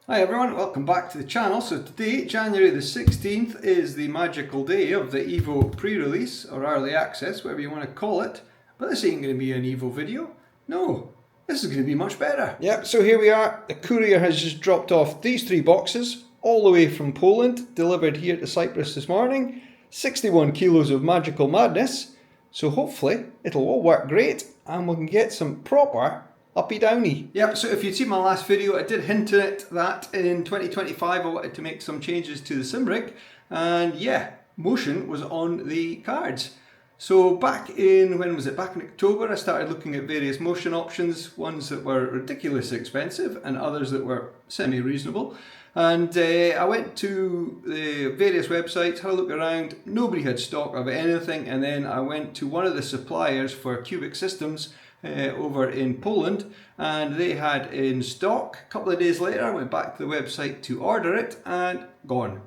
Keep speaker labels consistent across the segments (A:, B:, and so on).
A: Hi everyone, welcome back to the channel. So today, January the 16th, is the magical day of the Evo pre-release or early access, whatever you want to call it. But this ain't going to be an Evo video. No, this is going to be much better. Yep, so here we are. The courier has just dropped off these three boxes all the way from Poland, delivered here to Cyprus this morning. 61 kilos of magical madness. So hopefully it'll all work great and we can get some proper uppy downy. Yep, so if you'd seen my last video, I did hint at it that in 2025 I wanted to make some changes to the SimRig, and yeah, motion was on the cards. So back in, when was it? Back in October, I started looking at various motion options, ones that were ridiculously expensive and others that were semi-reasonable. And I went to the various websites, had a look around, nobody had stock of anything, and then I went to one of the suppliers for Qubic Systems over in Poland, and they had in stock. A couple of days later I went back to the website to order it and gone.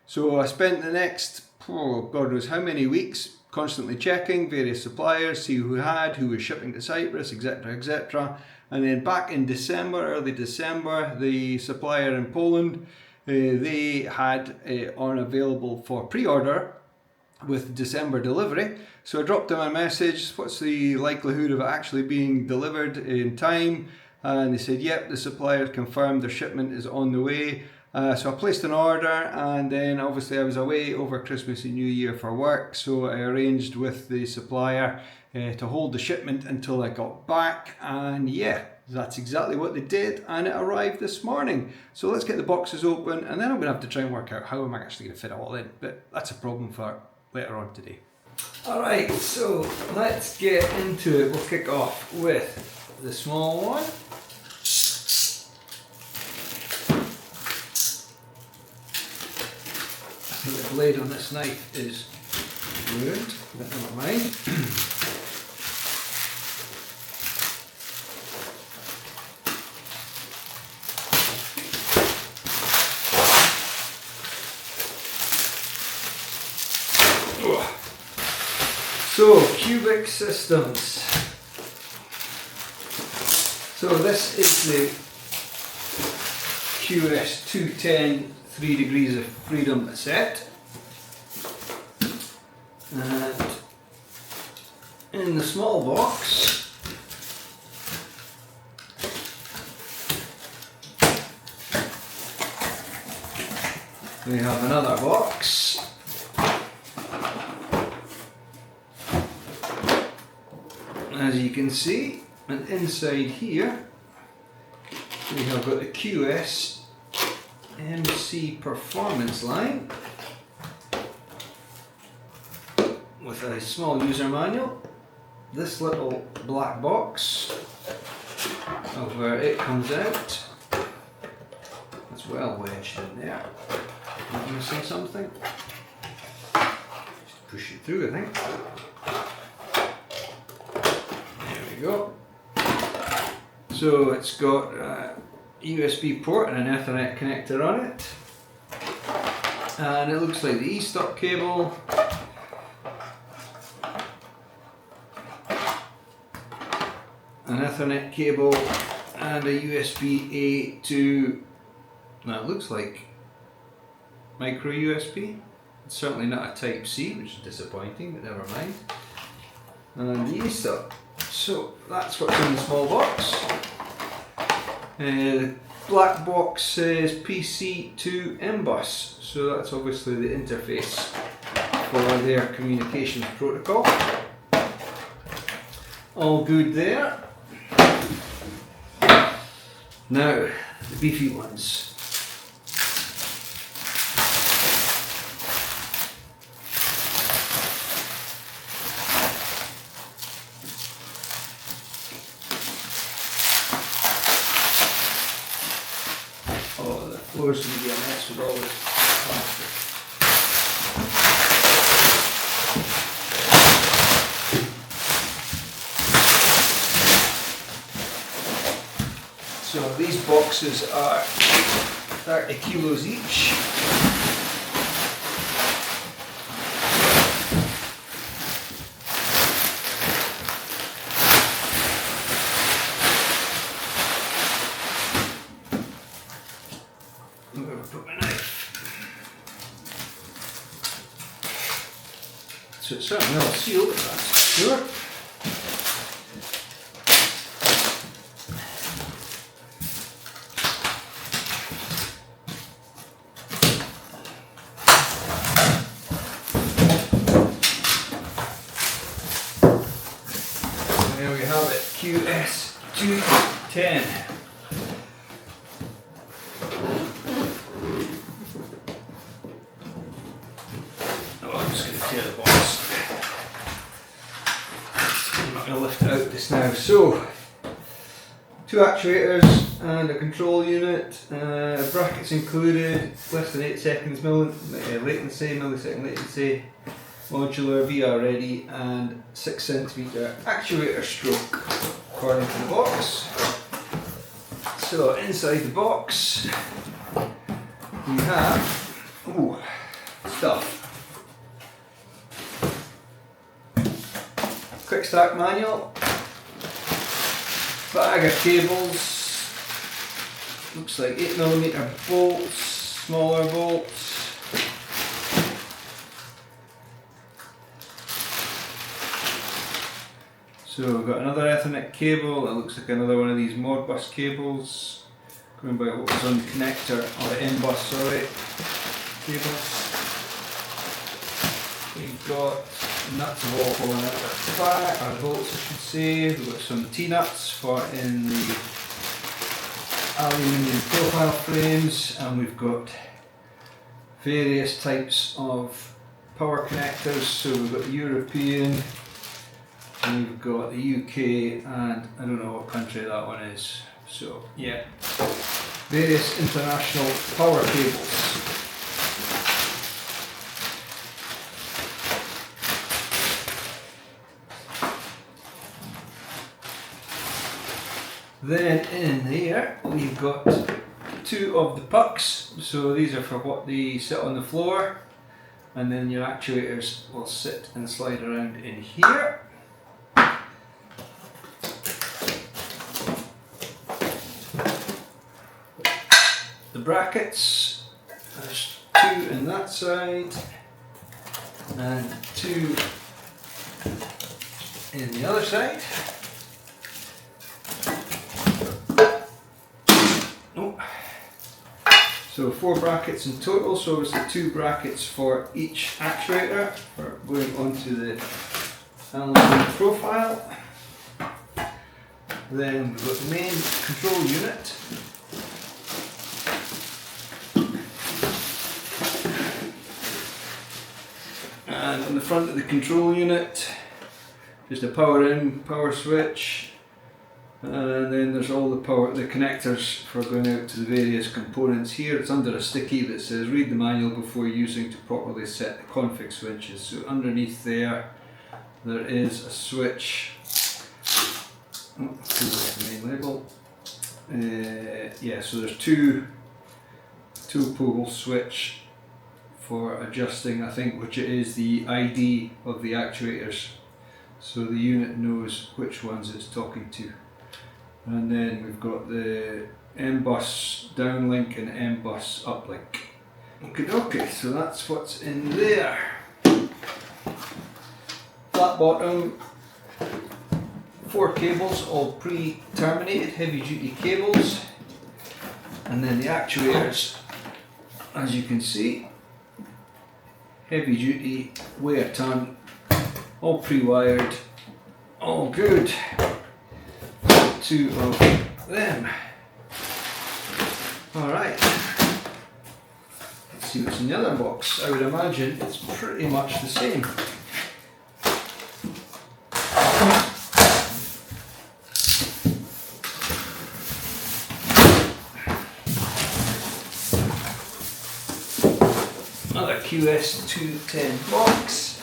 A: So I spent the next, God knows how many weeks constantly checking various suppliers, see who was shipping to Cyprus, etc, etc. And then back in December, early December, the supplier in Poland, they had on available for pre-order with December delivery. So I dropped them a message, what's the likelihood of it actually being delivered in time? And they said, yep, the supplier confirmed their shipment is on the way. So I placed an order, and then obviously I was away over Christmas and New Year for work, so I arranged with the supplier to hold the shipment until I got back, and yeah, that's exactly what they did, and it arrived this morning. So let's get the boxes open, and then I'm going to have to try and work out how I'm actually going to fit it all in, but that's a problem for later on today. Alright, so let's get into it. We'll kick off with the small one. So the blade on this knife is ruined, but never mind. So, Qubic Systems. So this is the QS-210 3 degrees of freedom set. And in the small box we have another box. As you can see, and inside here we have got the QS MC performance line with a small user manual, this little black box of where it comes out. It's well wedged in there. Am I missing something? Just push it through, I think. Go. So it's got a USB port and an Ethernet connector on it, and it looks like the e-stop cable, an Ethernet cable, and a USB-A to, that looks like micro USB. It's certainly not a Type-C, which is disappointing, but never mind. And the e-stop. So that's what's in the small box. The black box says PC to M-Bus, so that's obviously the interface for their communications protocol. All good there. Now, the beefy ones. Floor's going to be a mess with all this plastic. So these boxes are 30 kilos each. I'm going to put my knife. So it's certainly all sealed, that's for sure. There we have it, QS-210. I'm just going to tear the box. I'm not going to lift it out just now. So, 2 actuators and a control unit, brackets included, less than 8 seconds latency, millisecond latency, modular, VR ready, and 6 cm actuator stroke according to the box. So inside the box we have stuff. Quick start manual, bag of cables, looks like 8mm bolts, smaller bolts, so we've got another Ethernet cable that looks like another one of these Modbus cables, going by what was on the connector, or the M-bus, sorry, cables. We've got nuts of all going out the back, or bolts I should say. We've got some T-nuts for in the aluminium profile frames, and we've got various types of power connectors. So we've got the European, and we've got the UK, and I don't know what country that one is. So yeah, various international power cables. Then in here we've got 2 of the pucks, so these are for what they sit on the floor, and then your actuators will sit and slide around in here. The brackets, there's 2 in that side and 2 in the other side. So 4 brackets in total, so it's the 2 brackets for each actuator for going onto the aluminium profile. Then we've got the main control unit. And on the front of the control unit, just a power in, power switch. And then there's all the connectors for going out to the various components. Here it's under a sticky that says read the manual before using to properly set the config switches. So underneath there is a switch. The main label. Yeah, so there's two pole switch for adjusting, I think, which is the ID of the actuators, so the unit knows which ones it's talking to. And then we've got the M-bus downlink and M-bus uplink. Okay, so that's what's in there. Flat bottom, 4 cables, all pre-terminated, heavy duty cables. And then the actuators, as you can see, heavy duty, weigh a ton, all pre-wired, all good. 2 of them. Alright, let's see what's in the other box. I would imagine it's pretty much the same. Another QS-210 box,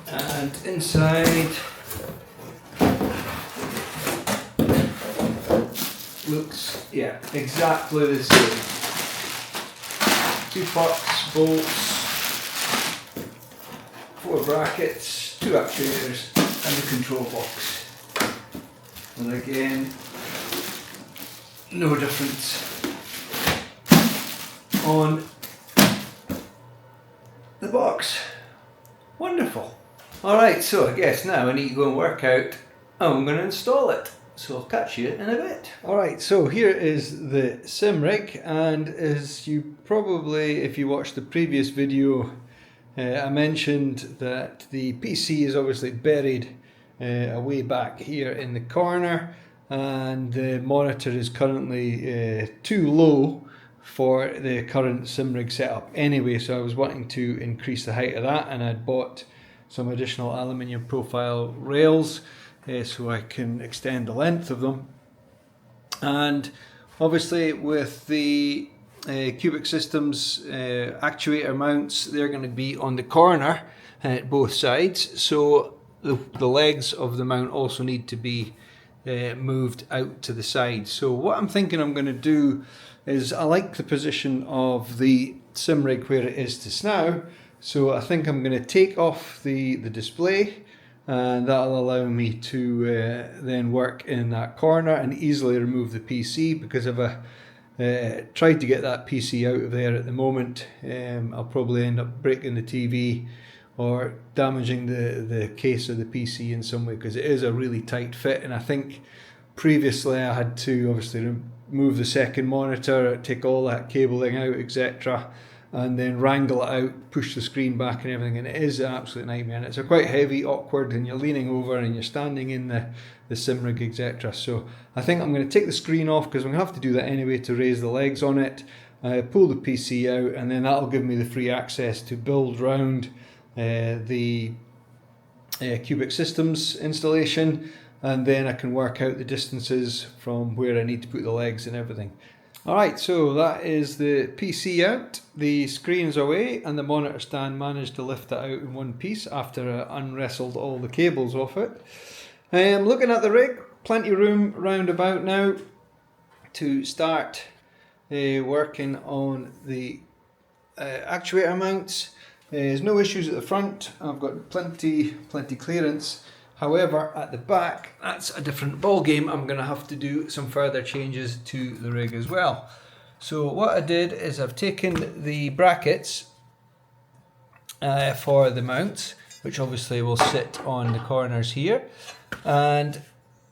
A: and inside looks, yeah, exactly the same. 2 pucks, bolts, 4 brackets, 2 actuators, and the control box. And again, no difference on the box. Wonderful. Alright, so I guess now I need to go and work out how I'm going to install it. So I'll catch you in a bit. Alright, so here is the SimRig, and as you probably, if you watched the previous video, I mentioned that the PC is obviously buried away back here in the corner, and the monitor is currently too low for the current SimRig setup anyway, so I was wanting to increase the height of that, and I'd bought some additional aluminium profile rails so I can extend the length of them. And obviously with the Qubic Systems actuator mounts, they're going to be on the corner at both sides, so the legs of the mount also need to be moved out to the side. So what I'm thinking I'm going to do is, I like the position of the SimRig where it is just now, so I think I'm going to take off the display, and that'll allow me to then work in that corner and easily remove the PC, because if I tried to get that PC out of there at the moment, I'll probably end up breaking the TV or damaging the case of the PC in some way, because it is a really tight fit. And I think previously I had to obviously remove the second monitor, take all that cabling out, etc., and then wrangle it out, push the screen back and everything, and it is an absolute nightmare. And it's quite heavy, awkward, and you're leaning over and you're standing in the SimRig, etc. So I think I'm going to take the screen off, because I'm going to have to do that anyway to raise the legs on it, pull the PC out, and then that'll give me the free access to build round the Qubic Systems installation, and then I can work out the distances from where I need to put the legs and everything. Alright, so that is the PC out, the screen's away, and the monitor stand managed to lift it out in one piece after I unwrestled all the cables off it. Looking at the rig, plenty of room round about now to start working on the actuator mounts. There's no issues at the front, I've got plenty clearance. However, at the back, that's a different ball game. I'm going to have to do some further changes to the rig as well. So what I did is I've taken the brackets for the mounts, which obviously will sit on the corners here, and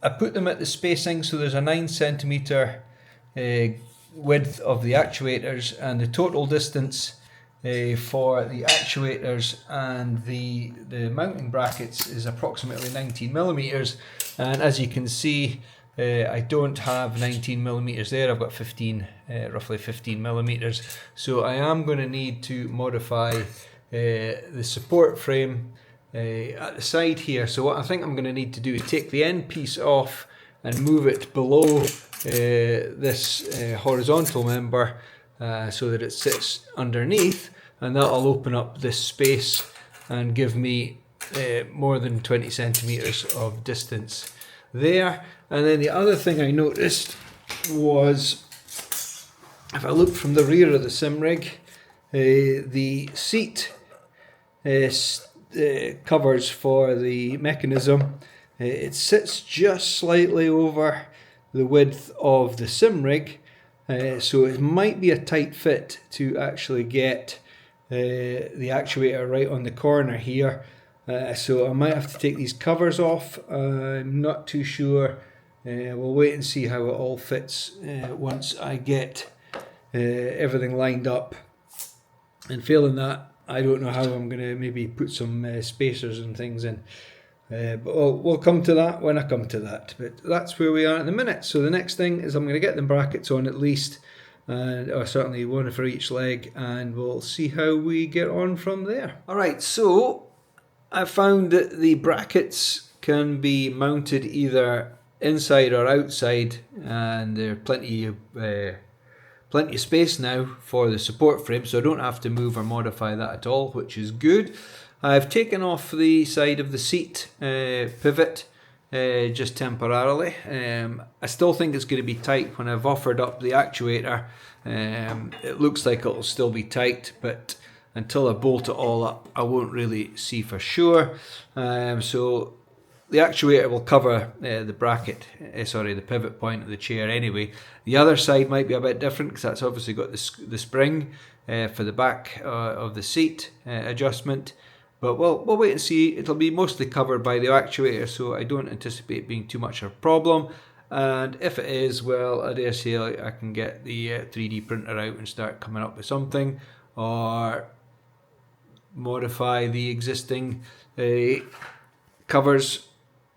A: I put them at the spacing, so there's a 9cm width of the actuators, and the total distance for the actuators and the mounting brackets is approximately 19mm, and as you can see, I don't have 19mm there, I've got 15, roughly 15mm, so I am going to need to modify the support frame at the side here. So what I think I'm going to need to do is take the end piece off and move it below this horizontal member so that it sits underneath, and that'll open up this space and give me more than 20cm of distance there. And then the other thing I noticed was, if I look from the rear of the SimRig, the seat covers for the mechanism, it sits just slightly over the width of the SimRig, so it might be a tight fit to actually get the actuator right on the corner here. So I might have to take these covers off. I'm not too sure. We'll wait and see how it all fits once I get everything lined up. And failing that, I don't know how I'm going to maybe put some spacers and things in. But we'll come to that when I come to that. But that's where we are at the minute. So the next thing is I'm going to get them brackets on at least, or certainly one for each leg, and we'll see how we get on from there. Alright, so I found that the brackets can be mounted either inside or outside, and there's plenty of space now for the support frame, so I don't have to move or modify that at all, which is good. I've taken off the side of the seat pivot just temporarily. I still think it's going to be tight when I've offered up the actuator. It looks like it'll still be tight, but until I bolt it all up, I won't really see for sure. So the actuator will cover the bracket, sorry, the pivot point of the chair anyway. The other side might be a bit different because that's obviously got the spring for the back of the seat adjustment. But we'll wait and see. It'll be mostly covered by the actuator, so I don't anticipate it being too much of a problem. And if it is, well, I dare say I can get the 3D printer out and start coming up with something, or modify the existing covers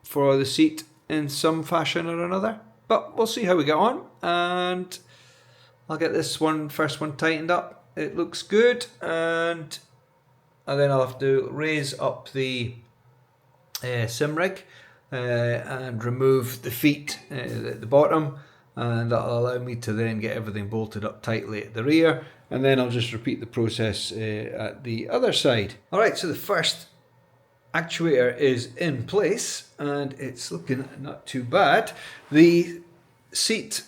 A: for the seat in some fashion or another. But we'll see how we get on, and I'll get this first one tightened up. It looks good, and then I'll have to raise up the SimRig and remove the feet at the bottom, and that'll allow me to then get everything bolted up tightly at the rear, and then I'll just repeat the process at the other side. Alright, so the first actuator is in place and it's looking not too bad. The seat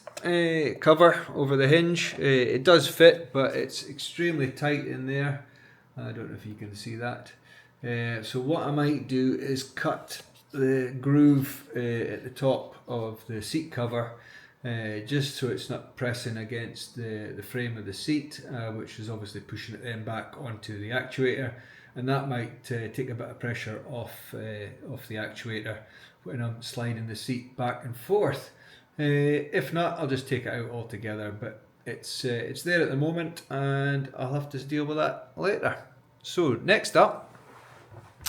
A: cover over the hinge, it does fit, but it's extremely tight in there. I don't know if you can see that. So what I might do is cut the groove at the top of the seat cover, just so it's not pressing against the frame of the seat, which is obviously pushing it then back onto the actuator, and that might take a bit of pressure off the actuator when I'm sliding the seat back and forth. If not, I'll just take it out altogether, but it's there at the moment and I'll have to deal with that later. So next up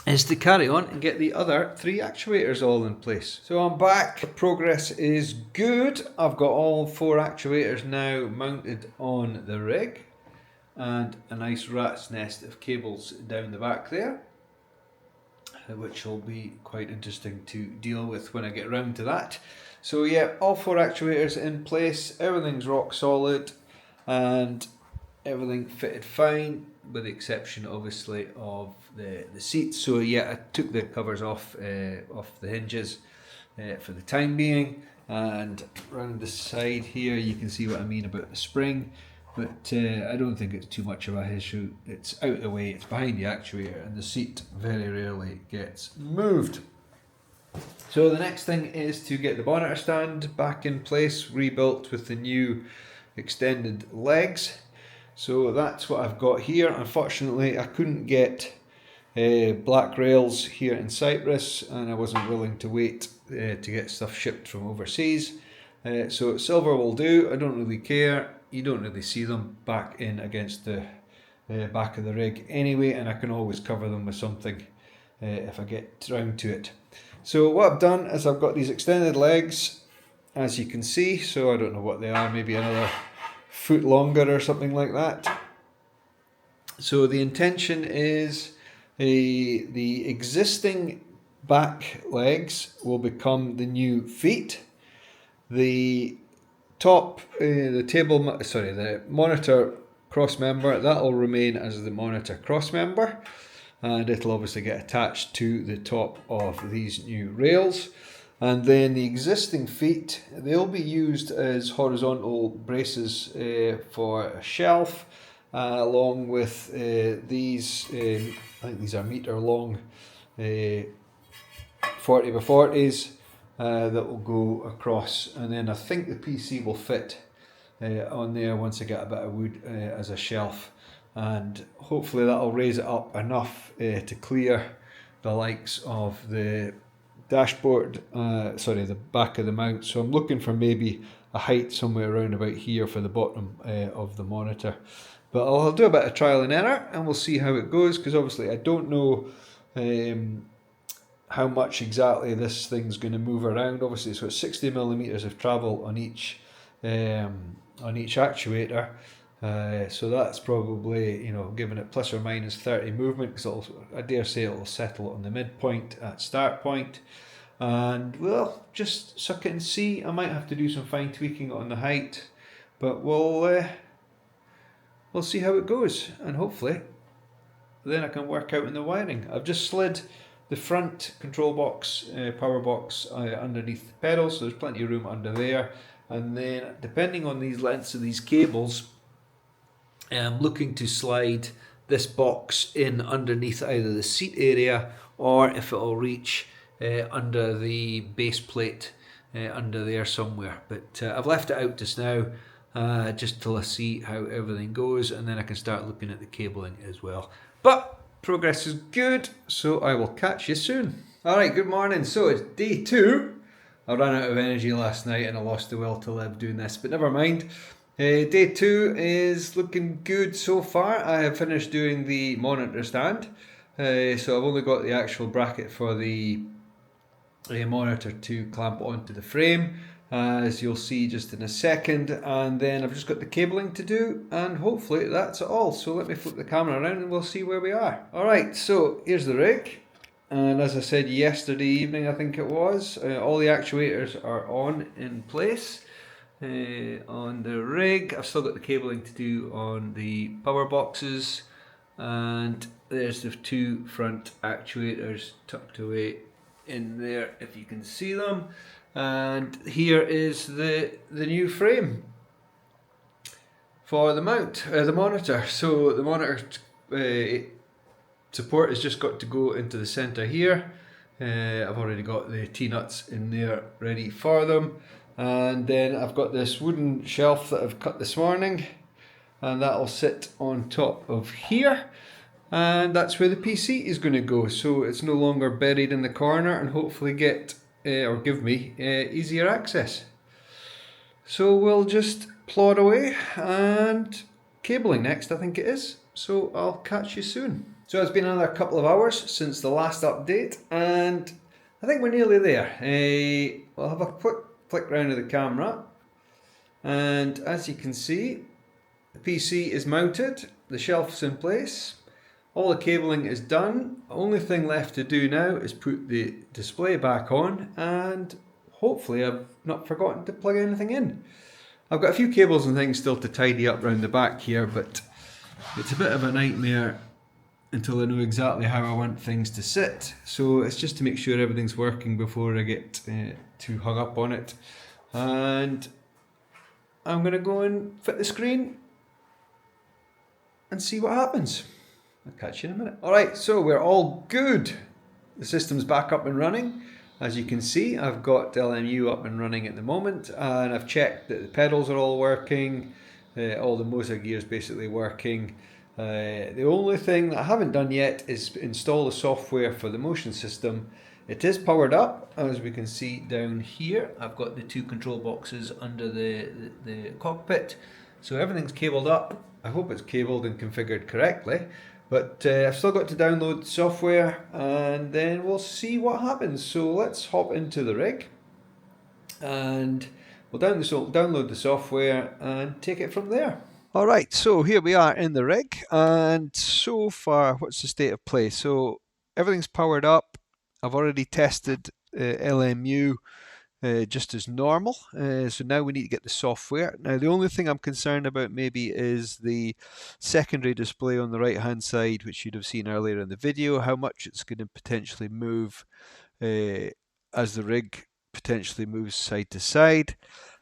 A: is to carry on and get the other 3 actuators all in place. So I'm back, progress is good. I've got all 4 actuators now mounted on the rig, and a nice rat's nest of cables down the back there, which will be quite interesting to deal with when I get round to that. So yeah, all 4 actuators in place, everything's rock solid and everything fitted fine, with the exception obviously of the seats. So yeah, I took the covers off the hinges for the time being, and around the side here you can see what I mean about the spring, but I don't think it's too much of a issue. It's out of the way, it's behind the actuator, and the seat very rarely gets moved. So the next thing is to get the monitor stand back in place, rebuilt with the new extended legs. So that's what I've got here. Unfortunately, I couldn't get black rails here in Cyprus, and I wasn't willing to wait to get stuff shipped from overseas. So silver will do. I don't really care. You don't really see them back in against the back of the rig anyway, and I can always cover them with something if I get round to it. So what I've done is I've got these extended legs, as you can see. So I don't know what they are, maybe another foot longer or something like that. So the intention is the existing back legs will become the new feet. The top, the monitor cross member, that will remain as the monitor cross member, and it'll obviously get attached to the top of these new rails. And then the existing feet, they'll be used as horizontal braces for a shelf, along with these, I think these are metre long 40 by 40s that will go across, and then I think the PC will fit on there once I get a bit of wood as a shelf, and hopefully that'll raise it up enough to clear the likes of the dashboard, the back of the mount. So I'm looking for maybe a height somewhere around about here for the bottom of the monitor, but I'll do a bit of trial and error and we'll see how it goes, because obviously I don't know how much exactly this thing's going to move around. Obviously it's got 60 millimeters of travel on each actuator, so that's probably, you know, giving it plus or minus 30 movement, because I dare say it'll settle on the midpoint at start point, and we'll just suck it and see. I might have to do some fine tweaking on the height, but we'll see how it goes, and hopefully then I can work out in the wiring. I've just slid the front control box, power box underneath the pedal, so there's plenty of room under there, and then depending on these lengths of these cables, I'm looking to slide this box in underneath either the seat area, or if it'll reach
B: under the base plate under there somewhere, but I've left it out just now just till I see how everything goes, and then I can start looking at the cabling as well. But progress is good, so I will catch you soon. Alright, good morning. So it's day 2. I ran out of energy last night and I lost the will to live doing this, but never mind. Day 2 is looking good so far. I have finished doing the monitor stand, so I've only got the actual bracket for the monitor to clamp onto the frame, as you'll see just in a second, and then I've just got the cabling to do, and hopefully that's all. So let me flip the camera around and we'll see where we are. Alright, so here's the rig, and as I said yesterday evening, I think it was, all the actuators are on in place on the rig. I've still got the cabling to do on the power boxes, and there's the 2 front actuators tucked away in there if you can see them, and here is the new frame for the mount, the monitor. So the monitor support has just got to go into the center here. I've already got the T-nuts in there ready for them, and then I've got this wooden shelf that I've cut this morning, and that'll sit on top of here. And that's where the PC is going to go, so it's no longer buried in the corner, and hopefully get or give me easier access. So we'll just plod away, and cabling next I think it is, so I'll catch you soon. So it's been another couple of hours since the last update, and I think we're nearly there. We'll have a quick flick round of the camera, and as you can see, the PC is mounted, the shelf's in place. All the cabling is done. The only thing left to do now is put the display back on, and hopefully I've not forgotten to plug anything in. I've got a few cables and things still to tidy up around the back here, but it's a bit of a nightmare until I know exactly how I want things to sit. So it's just to make sure everything's working before I get too hung up on it. And I'm going to go and fit the screen and see what happens. I'll catch you in a minute. Alright, so we're all good. The system's back up and running. As you can see, I've got LMU up and running at the moment, and I've checked that the pedals are all working, all the motor gears basically working. The only thing that I haven't done yet is install the software for the motion system. It is powered up, as we can see down here. I've got the 2 control boxes under the cockpit, so everything's cabled up. I hope it's cabled and configured correctly. But I've still got to download the software, and then we'll see what happens. So let's hop into the rig, and we'll download the software and take it from there. Alright, so here we are in the rig, and so far, what's the state of play? So everything's powered up. I've already tested LMU just as normal, so now we need to get the software. Now the only thing I'm concerned about maybe is the secondary display on the right hand side, which you'd have seen earlier in the video, how much it's going to potentially move as the rig potentially moves side to side.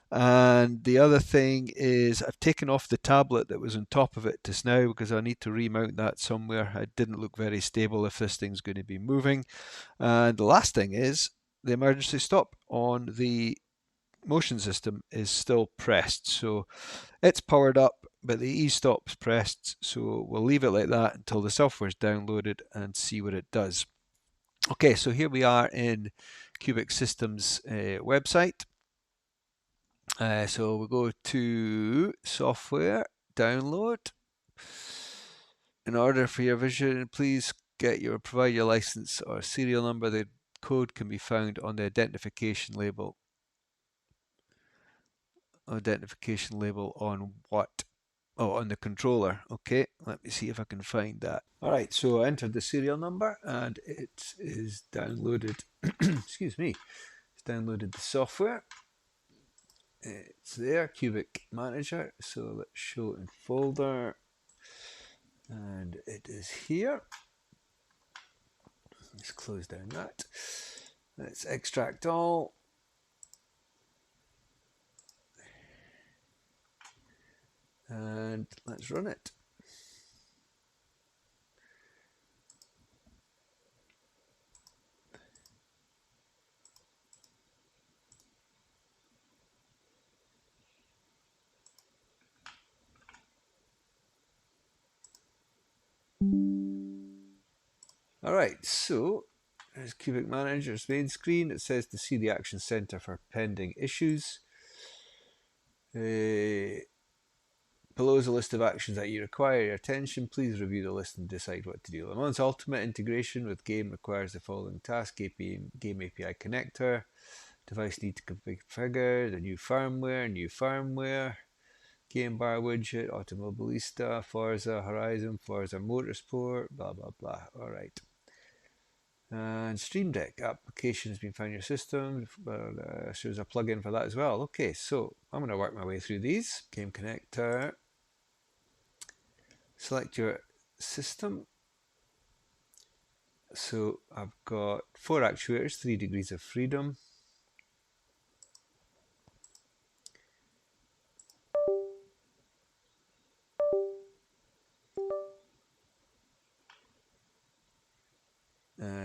B: And the other thing is I've taken off the tablet that was on top of it just now, because I need to remount that somewhere. It didn't look very stable if this thing's going to be moving. And the last thing is the emergency stop on the motion system is still pressed, so it's powered up but the e-stop's pressed, so we'll leave it like that until the software's downloaded and see what it does. Okay, so here we are in Qubic System's website. So we'll go to software, download. In order for your vision, please provide your license or serial number. The code can be found on the identification label. Identification label on what? Oh, on the controller. Okay, let me see if I can find that. Alright, so I entered the serial number and it is downloaded. Excuse me. It's downloaded the software. It's there, Qubic Manager. So let's show in folder. And it is here. Let's close down that. Let's extract all. And let's run it. Alright, so there's Qubic Manager's main screen. It says to see the Action Center for pending issues. Below is a list of actions that you require your attention. Please review the list and decide what to do. Monza Ultimate integration with game requires the following task: game API connector, device need to configure, the new firmware, game bar widget, Automobilista, Forza Horizon, Forza Motorsport, blah blah blah. Alright. And Stream Deck application has been found in your system. So there's a plugin for that as well. Okay, so I'm going to work my way through these. Game connector. Select your system. So I've got 4 actuators, 3 degrees of freedom.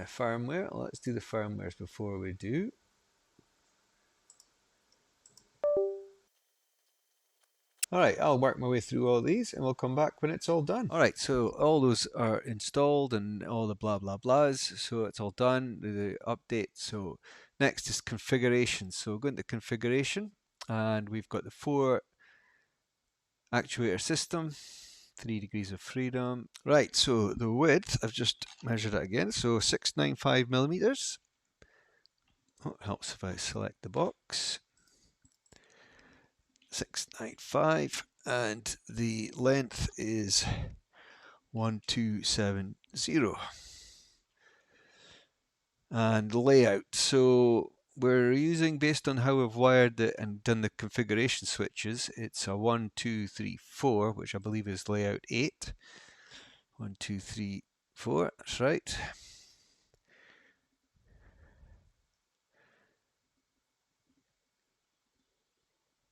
B: Firmware. Let's do the firmwares before we do. Alright, I'll work my way through all these and we'll come back when it's all done. Alright, so all those are installed and all the blah blah blahs, so it's all done, the update. So next is configuration. So go into configuration and we've got the 4 actuator system, 3 degrees of freedom. Right, so the width, I've just measured it again, so 695 millimeters. Oh, it helps if I select the box. 695, and the length is 1270. And layout, so we're using, based on how we've wired it and done the configuration switches, it's a 1, 2, 3, 4, which I believe is layout 8. 1, 2, 3, 4, that's right.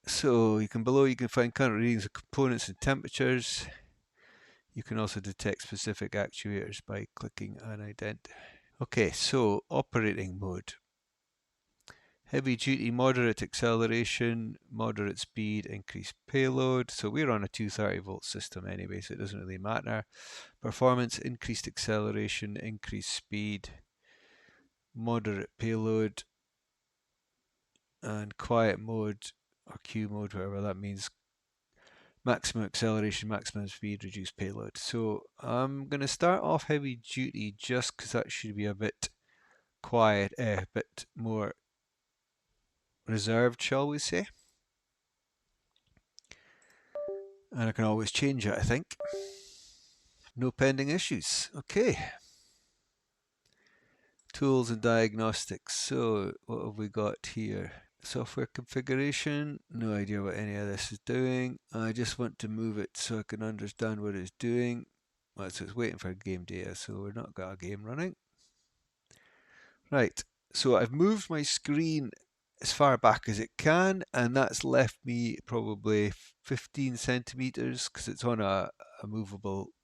B: So below you can find current readings of components and temperatures. You can also detect specific actuators by clicking an ident. Okay, so operating mode. Heavy duty, moderate acceleration, moderate speed, increased payload. So we're on a 230 volt system anyway, so it doesn't really matter. Performance, increased acceleration, increased speed, moderate payload, and quiet mode or Q mode, whatever that means. Maximum acceleration, maximum speed, reduced payload. So I'm going to start off heavy duty just because that should be a bit quiet, a bit more reserved, shall we say. And I can always change it, I think. No pending issues. Okay. Tools and diagnostics. So what have we got here? Software configuration. No idea what any of this is doing. I just want to move it so I can understand what it's doing. Well, so it's waiting for game data, so we're not got a game running. Right, so I've moved my screen as far back as it can, and that's left me probably 15 centimeters because it's on a movable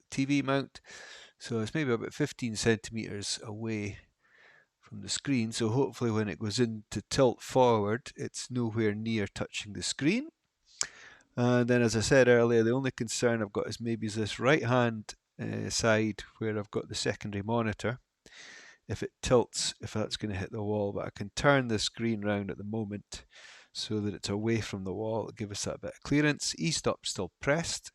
B: TV mount. So it's maybe about 15 centimeters away from the screen. So hopefully when it goes in to tilt forward, it's nowhere near touching the screen. And then, as I said earlier, the only concern I've got is maybe this right hand side where I've got the secondary monitor. If it tilts, if that's going to hit the wall, but I can turn the screen round at the moment so that it's away from the wall. It'll give us that bit of clearance. E-stop's still pressed.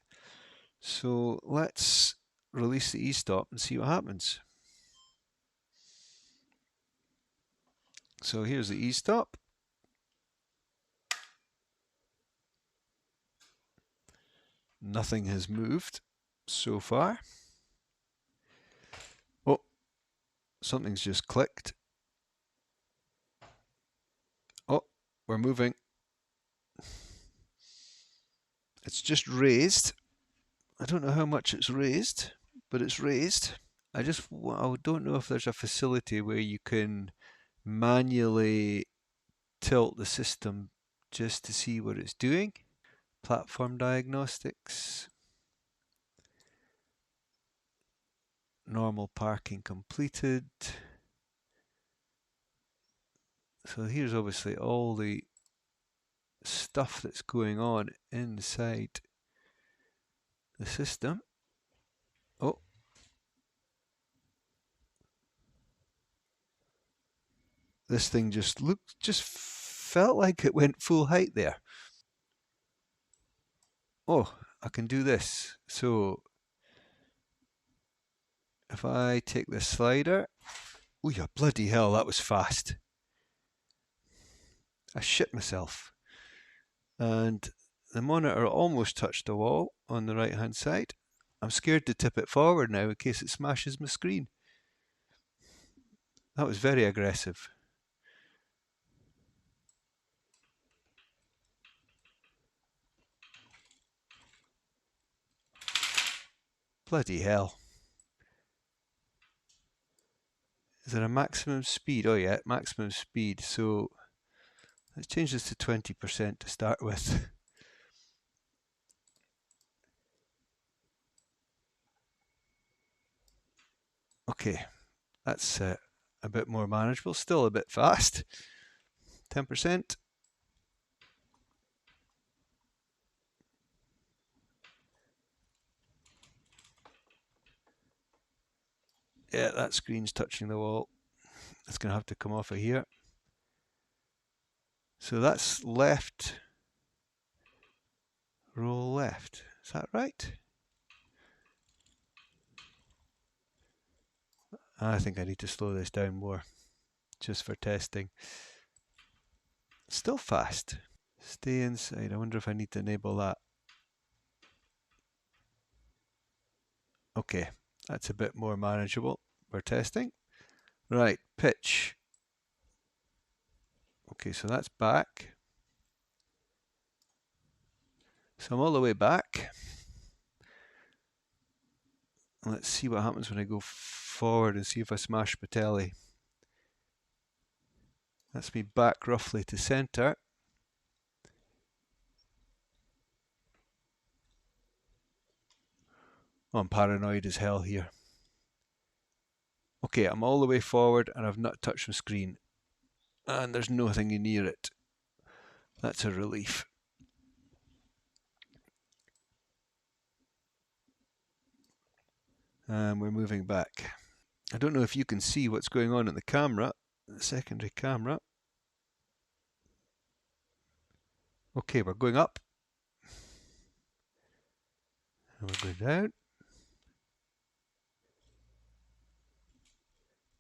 B: So let's release the E-stop and see what happens. So here's the E-stop. Nothing has moved so far. Oh, something's just clicked. Oh, we're moving. It's just raised. I don't know how much it's raised, but it's raised. I don't know if there's a facility where you can manually tilt the system just to see what it's doing. Platform diagnostics. Normal parking completed. So here's obviously all the stuff that's going on inside the system. Oh, this thing just felt like it went full height there. Oh, I can do this. So if I take this slider, oh yeah, bloody hell, that was fast. I shit myself. And the monitor almost touched the wall on the right hand side. I'm scared to tip it forward now in case it smashes my screen. That was very aggressive. Bloody hell. Is there a maximum speed? Oh yeah, maximum speed. So let's change this to 20% to start with. Okay, that's a bit more manageable. Still a bit fast. 10%. Yeah, that screen's touching the wall. It's going to have to come off of here. So that's left. Roll left. Is that right? I think I need to slow this down more, just for testing. Still fast. Stay inside. I wonder if I need to enable that. Okay, that's a bit more manageable. We're testing. Right, pitch. Okay, so that's back. So I'm all the way back. Let's see what happens when I go forward and see if I smash my telly. That's me back roughly to center. Oh, I'm paranoid as hell here. Okay, I'm all the way forward and I've not touched my screen. And there's nothing near it. That's a relief. And we're moving back. I don't know if you can see what's going on in the camera, the secondary camera. Okay, we're going up. And we're going down.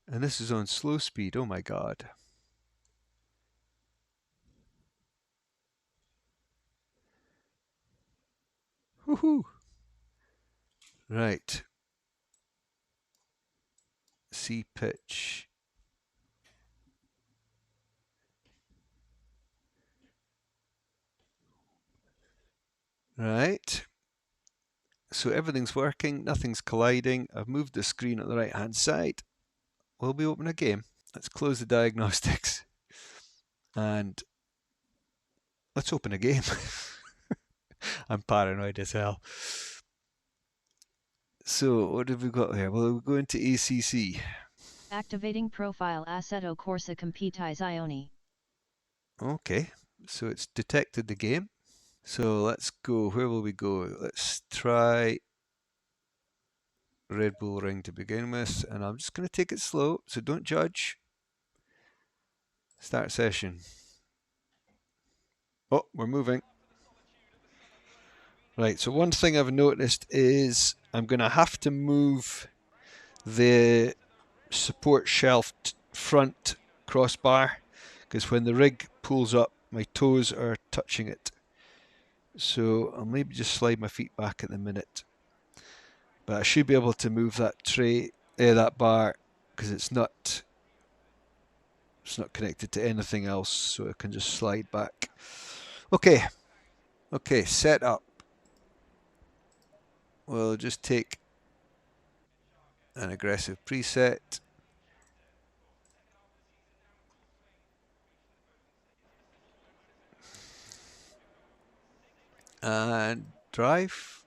B: And this is on slow speed. Oh my god. Woohoo! Right. C pitch. Right. So everything's working, nothing's colliding. I've moved the screen on the right hand side. Will we open a game? Let's close the diagnostics. And let's open a game. I'm paranoid as hell. So what have we got here? Well, we'll go into ACC.
C: Activating profile Assetto Corsa Competi's Ioni.
B: Okay, so it's detected the game. So let's go. Where will we go? Let's try Red Bull Ring to begin with, and I'm just going to take it slow, so don't judge. Start session. Oh, we're moving. Right, so one thing I've noticed is I'm going to have to move the support shelf front crossbar, because when the rig pulls up, my toes are touching it. So I'll maybe just slide my feet back at the minute. But I should be able to move that tray, that bar, because it's not connected to anything else, so it can just slide back. Okay, set up. We'll just take an aggressive preset. And drive.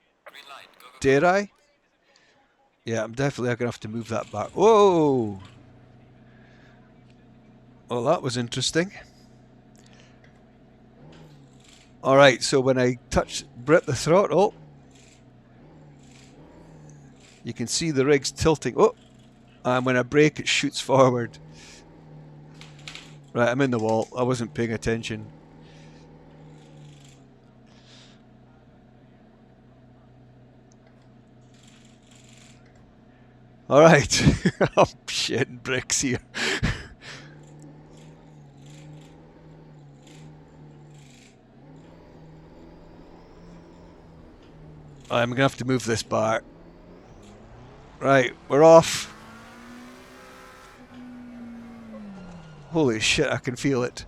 B: Dare I? Yeah, I'm definitely going to have to move that back. Whoa! Well, that was interesting. Alright, so when I grip the throttle, you can see the rig's tilting. Oh! And when I brake, it shoots forward. Right, I'm in the wall. I wasn't paying attention. Alright. I'm shitting bricks here. I'm going to have to move this bar. Right, we're off. Holy shit, I can feel it.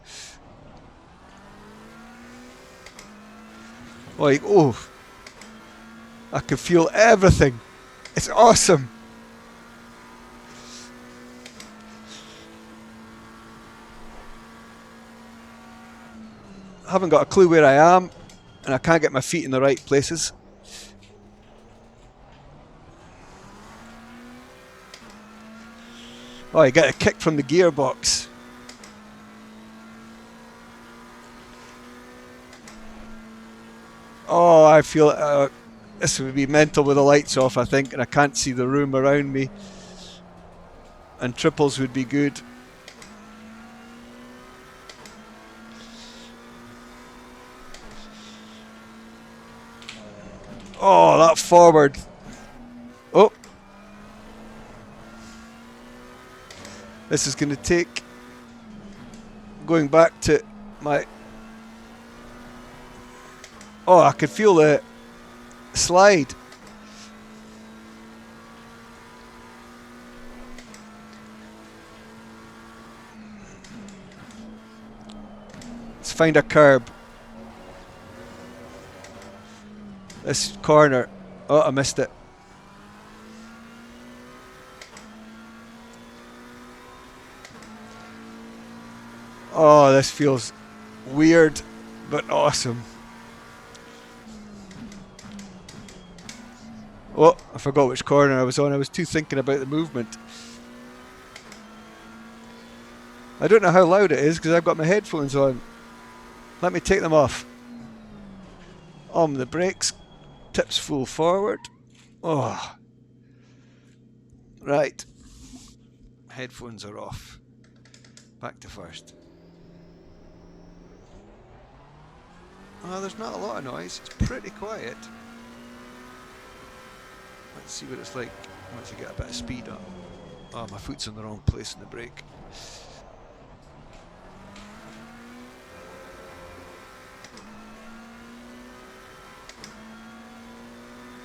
B: Like, oh, I can feel everything. It's awesome. I haven't got a clue where I am, and I can't get my feet in the right places. Oh, I get a kick from the gearbox. Oh, I feel this would be mental with the lights off, I think, and I can't see the room around me. And triples would be good. Oh, that forward. Oh. This is going to take going back to my... Oh, I can feel the slide. Let's find a curb. This corner. Oh, I missed it. Oh, this feels weird, but awesome. Oh, I forgot which corner I was on. I was too thinking about the movement. I don't know how loud it is because I've got my headphones on. Let me take them off. On the brakes. Tips full forward. Oh. Right. Headphones are off. Back to first. Oh, there's not a lot of noise. It's pretty quiet. Let's see what it's like once you get a bit of speed up. Oh, my foot's in the wrong place in the brake.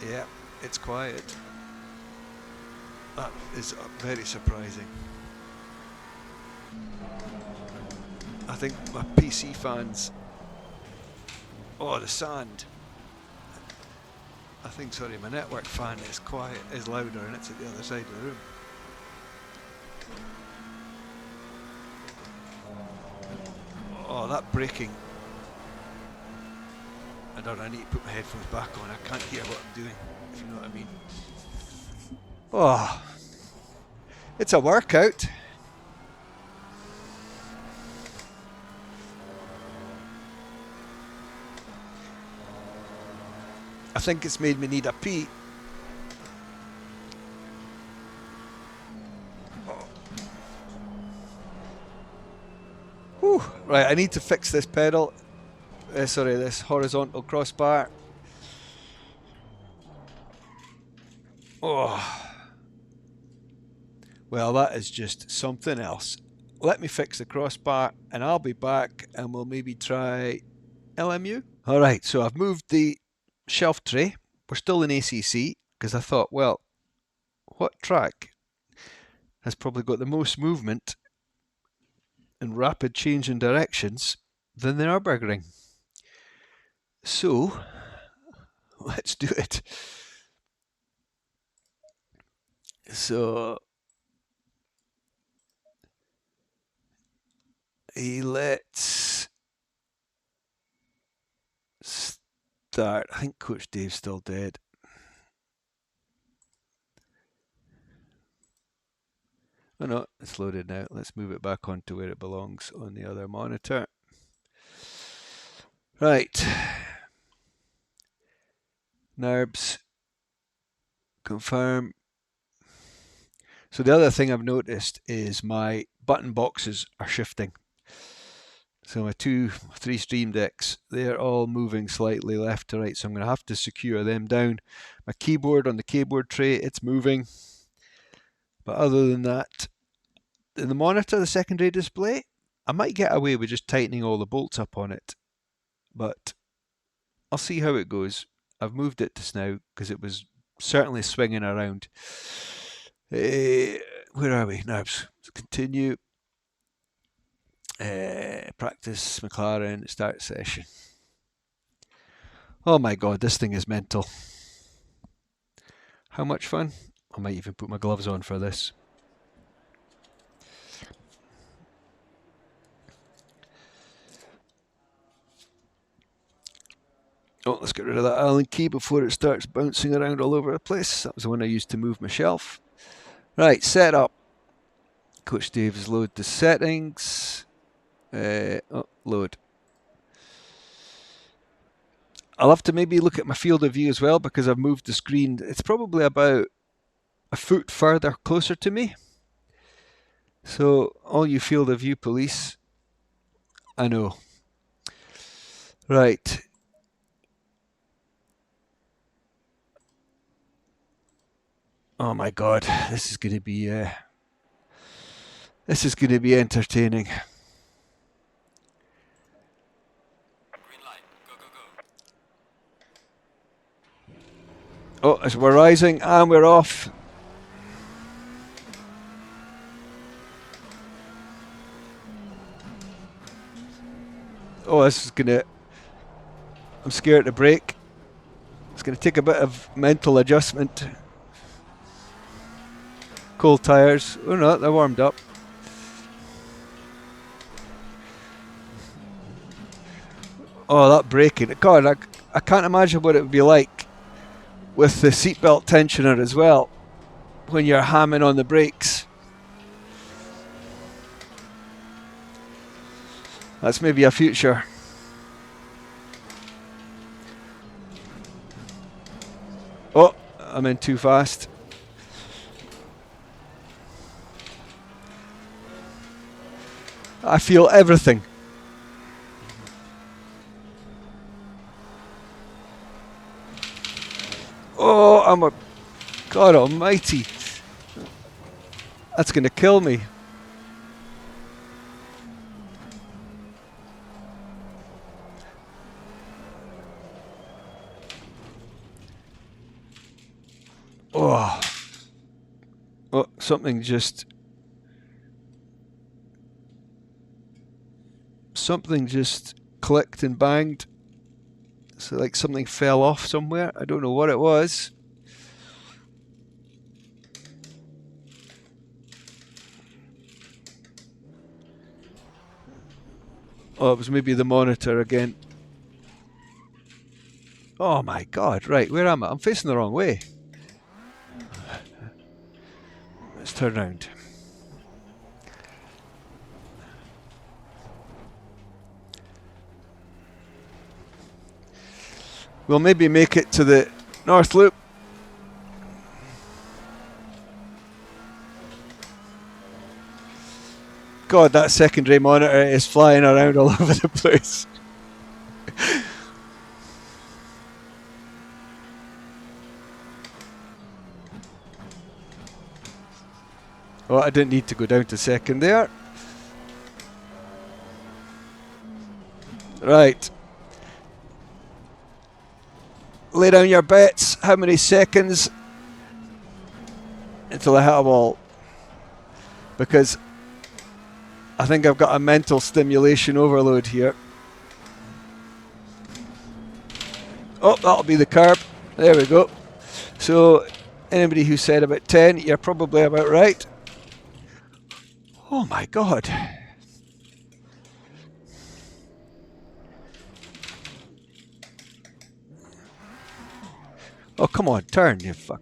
B: Yeah, it's quiet. That is very surprising. I think my PC fans... Oh, the sand. I think, sorry, my network fan is quiet, is louder, and it's at the other side of the room. Oh, that braking. I don't know, I need to put my headphones back on. I can't hear what I'm doing, if you know what I mean. Oh, it's a workout. I think it's made me need a pee. Oh. Whew. Right, I need to fix this pedal. Sorry, this horizontal crossbar. Oh. Well, that is just something else. Let me fix the crossbar and I'll be back and we'll maybe try LMU. Alright, so I've moved the shelf tray. We're still in ACC because I thought, well, what track has probably got the most movement and rapid change in directions than the Nürburgring? So, let's do it. So, let's start. I think Coach Dave's still dead. Oh no, it's loaded now. Let's move it back onto where it belongs on the other monitor. Right. NURBS. Confirm. So the other thing I've noticed is my button boxes are shifting. So my 3 stream decks, they're all moving slightly left to right, so I'm going to have to secure them down. My keyboard on the keyboard tray, it's moving. But other than that, in the monitor, the secondary display, I might get away with just tightening all the bolts up on it. But I'll see how it goes. I've moved it to now because it was certainly swinging around. Where are we? Now, continue. Practice McLaren, start session. Oh my god, this thing is mental. How much fun? I might even put my gloves on for this. Oh, let's get rid of that Allen key before it starts bouncing around all over the place. That was the one I used to move my shelf. Right, setup. Coach Dave's load the settings. Load. I'll have to maybe look at my field of view as well because I've moved the screen. It's probably about a foot further closer to me. So all you field of view police, I know. Right. Oh my god, this is going to be entertaining. Oh, as we're rising and we're off. Oh, this is gonna. I'm scared to brake. It's gonna take a bit of mental adjustment. Cold tyres. Oh no, they're warmed up. Oh, that braking. God, I can't imagine what it would be like with the seatbelt tensioner as well when you're hamming on the brakes. That's maybe a future. Oh, I'm in too fast. I feel everything. Oh, God almighty. That's going to kill me. Oh, something just clicked and banged. So like something fell off somewhere. I don't know what it was. Oh, it was maybe the monitor again. Oh my god, right, where am I? I'm facing the wrong way. Let's turn around. We'll maybe make it to the North Loop. God, that secondary monitor is flying around all over the place. Oh, I didn't need to go down to second there. Right. Lay down your bets. How many seconds until I hit a wall? Because I think I've got a mental stimulation overload here. Oh, that'll be the curb. There we go. So anybody who said about 10, you're probably about right. Oh my god. Oh, come on, turn, you fuck.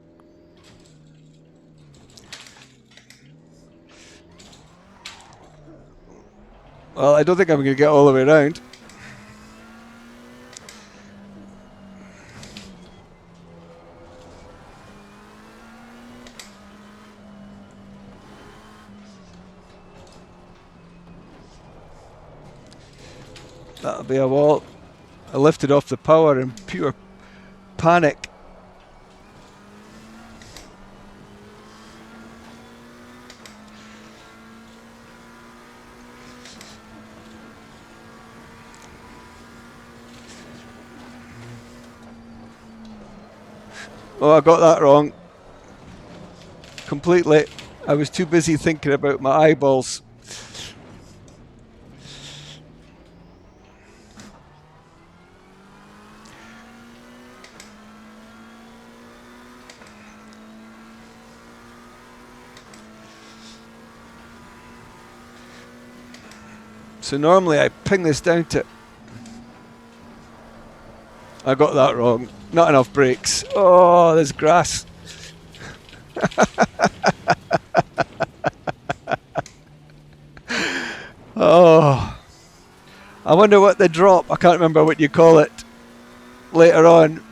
B: Well, I don't think I'm going to get all the way around. That'll be a wall. I lifted off the power in pure panic. Oh, I got that wrong. Completely. I was too busy thinking about my eyeballs. So normally I ping this down to... I got that wrong. Not enough brakes. Oh, there's grass. Oh, I wonder what the drop, I can't remember what you call it, later on.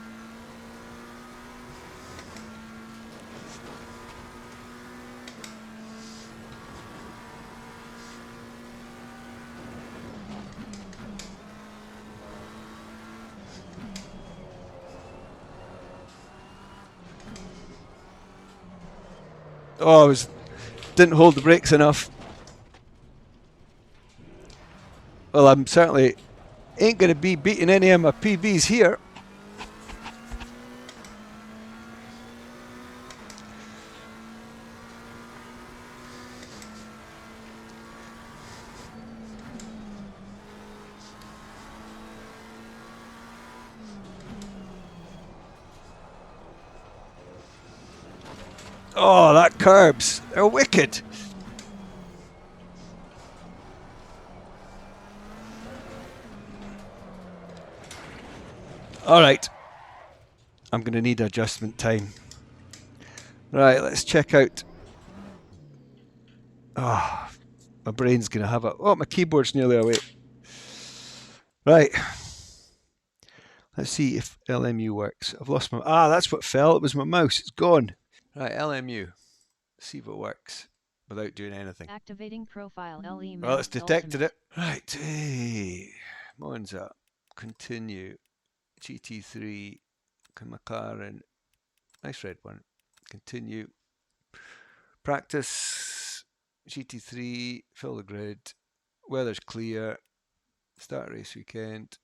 B: Oh, didn't hold the brakes enough. Well, I'm certainly ain't going to be beating any of my PBs here. Oh, that curbs. They're wicked. Alright. I'm going to need adjustment time. Right, let's check out. Oh, my brain's going to have a... Oh, my keyboard's nearly away. Right. Let's see if LMU works. I've lost my... Ah, that's what fell. It was my mouse. It's gone. Right, LMU. See if it works without doing anything.
C: Activating profile LE.
B: Well, it's detected
C: ultimate.
B: it. Right. Hey. Monza. Continue. GT3. McLaren. Nice red one. Continue. Practice. GT3. Fill the grid. Weather's clear. Start race weekend.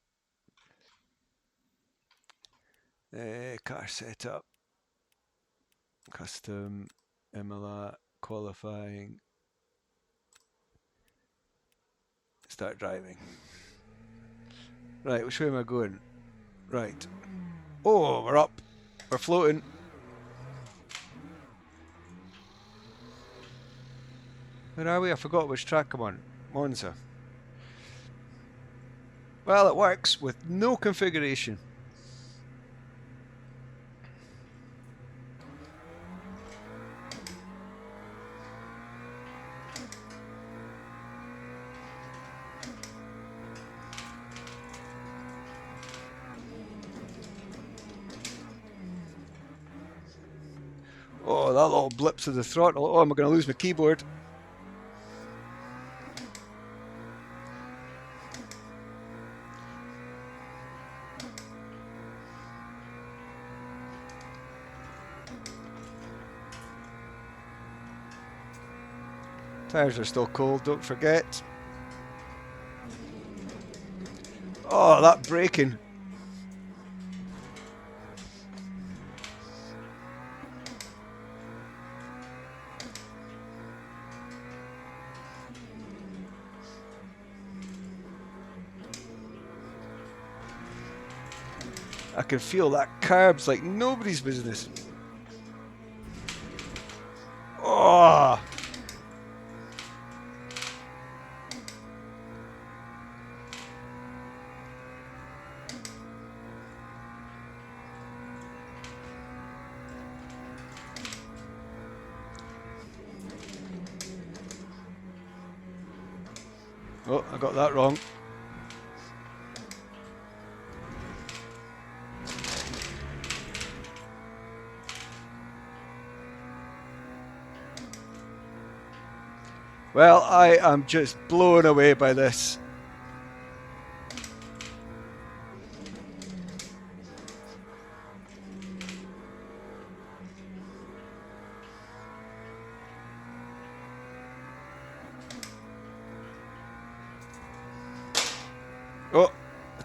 B: Car setup. Custom. MLA. Qualifying. Start driving. Right, which way am I going? Right. Oh, we're up. We're floating. Where are we? I forgot which track I'm on. Monza. Well, it works with no configuration. Oh, that little blip to the throttle. Oh, am I going to lose my keyboard? Tires are still cold, don't forget. Oh, that braking. I can feel that carbs like nobody's business. Oh! Oh, I got that wrong. Well, I am just blown away by this.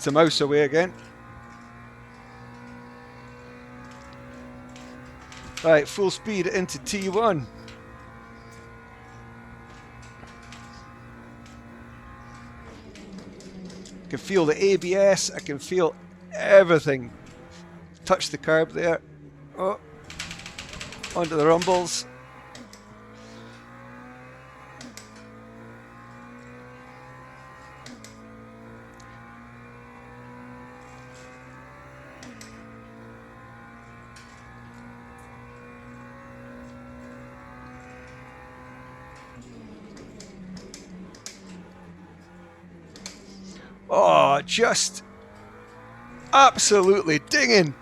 B: It's a mouse away again. Right, full speed into T1. I can feel the ABS, I can feel everything. Touch the curb there. Oh, onto the rumbles. Oh, just absolutely dinging.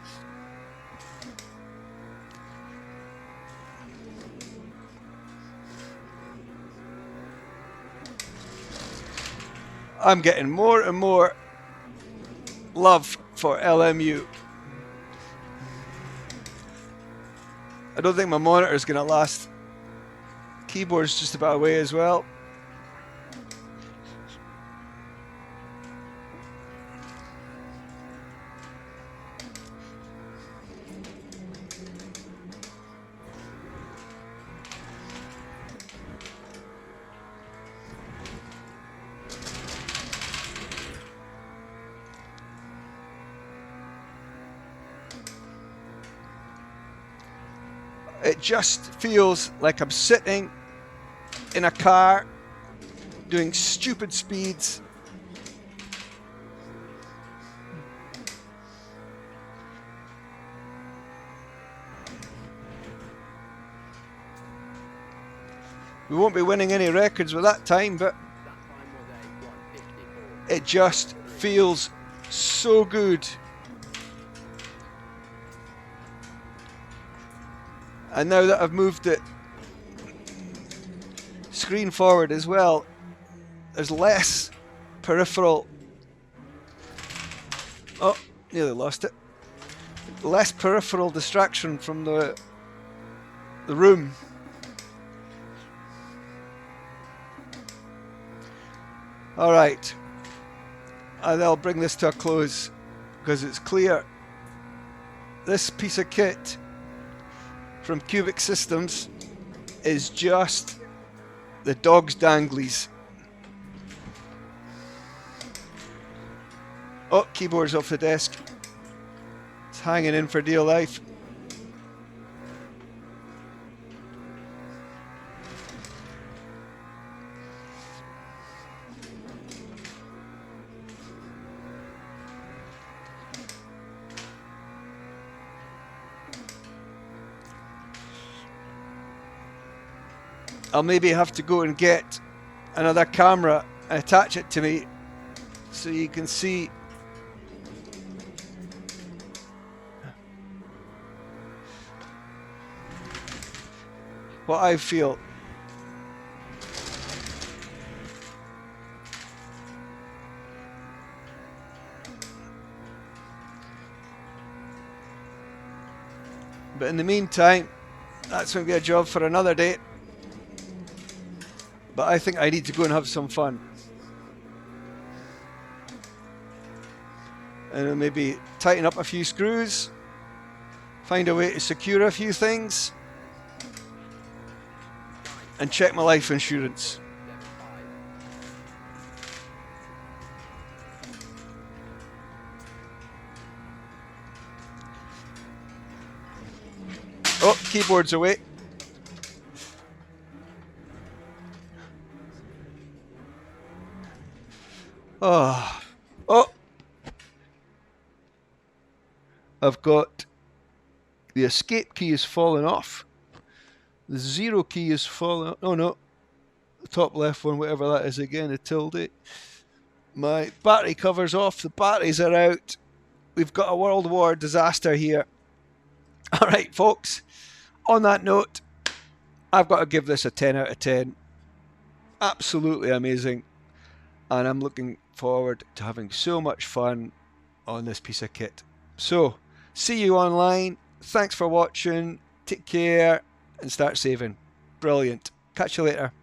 B: I'm getting more and more love for LMU. I don't think my monitor is going to last. Keyboard's just about away as well. It just feels like I'm sitting in a car doing stupid speeds. We won't be winning any records with that time, but it just feels so good. And now that I've moved it screen forward as well, there's less peripheral. Oh, nearly lost it. Less peripheral distraction from the room. All right, and I'll bring this to a close because it's clear this piece of kit from Qubic Systems is just the dog's danglies. Oh, keyboard's off the desk. It's hanging in for dear life. I'll maybe have to go and get another camera and attach it to me so you can see what I feel. But in the meantime, that's going to be a job for another day. But I think I need to go and have some fun. And maybe tighten up a few screws, find a way to secure a few things, and check my life insurance. Oh, keyboard's away. Oh, I've got the escape key is falling off. The 0 key is falling. Oh no, the top left one, whatever that is again, the tilde. My battery cover's off. The batteries are out. We've got a world war disaster here. All right, folks. On that note, I've got to give this a 10 out of 10. Absolutely amazing. And I'm looking forward to having so much fun on this piece of kit. So, see you online. Thanks for watching. Take care and start saving. Brilliant. Catch you later.